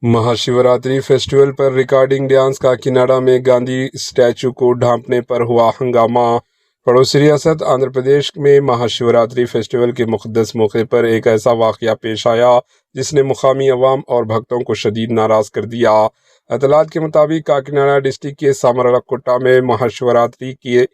Mahashivratri festival पर recording dance Kakinada में Gandhi statue को ढांपने पर हुआ हंगामा। पड़ोसी रियासत आंध्र प्रदेश में महाशिवरात्रि फेस्टिवल के मुक़द्दस मौके पर एक ऐसा वाक़या पेश आया जिसने मुकामी अवाम और भक्तों को शदीद नाराज़ कर दिया। इत्तलात के मुताबिक काकीनाडा डिस्ट्रिक्ट के सामरलकोटा में महाशिवरात्रि के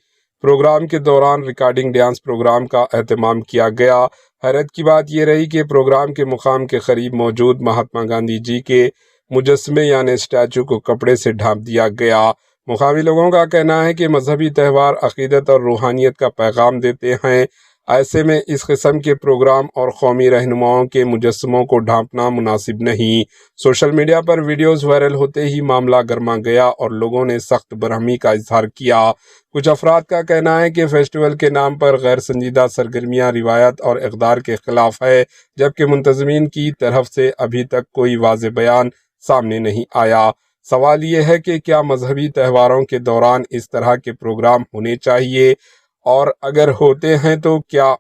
प्रोग्राम के दौरान रिकॉर्डिंग डांस प्रोग्राम का एहतमाम किया गया। हैरत की बात यह रही कि प्रोग्राम के मुकाम के करीब मौजूद महात्मा गांधी जी के मुजस्समे यानी स्टैचू को कपड़े से ढांप दिया गया। मुकामी लोगों का कहना है कि मजहबी त्यौहार अकीदत और रूहानियत का पैगाम देते हैं। ऐसे में इस किस्म के प्रोग्राम और कौमी रहनुमाओं के मुजस्समों को ढांपना मुनासिब नहीं। सोशल मीडिया पर वीडियोस वायरल होते ही मामला गर्मा गया और लोगों ने सख्त बरहमी का इजहार किया। कुछ अफराद का कहना है कि फेस्टिवल के नाम पर गैर संजीदा सरगर्मियां रिवायत और इक़दार के खिलाफ है, जबकि मुंतज़मीन की तरफ से अभी तक कोई वाज़े बयान सामने नहीं आया। सवाल ये है कि क्या मजहबी त्योहारों के दौरान इस तरह के प्रोग्राम होने चाहिए, और अगर होते हैं तो क्या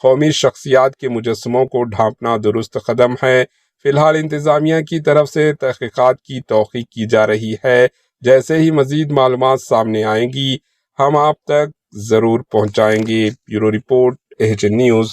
कौमी शख्सियात के मुजस्समों को ढांपना दुरुस्त कदम है। फिलहाल इंतज़ामिया की तरफ से तहक़ीक़ात की तौक़ी की जा रही है। जैसे ही मज़ीद मालूमात सामने आएंगी हम आप तक ज़रूर पहुँचाएंगे। Bureau report, HN news.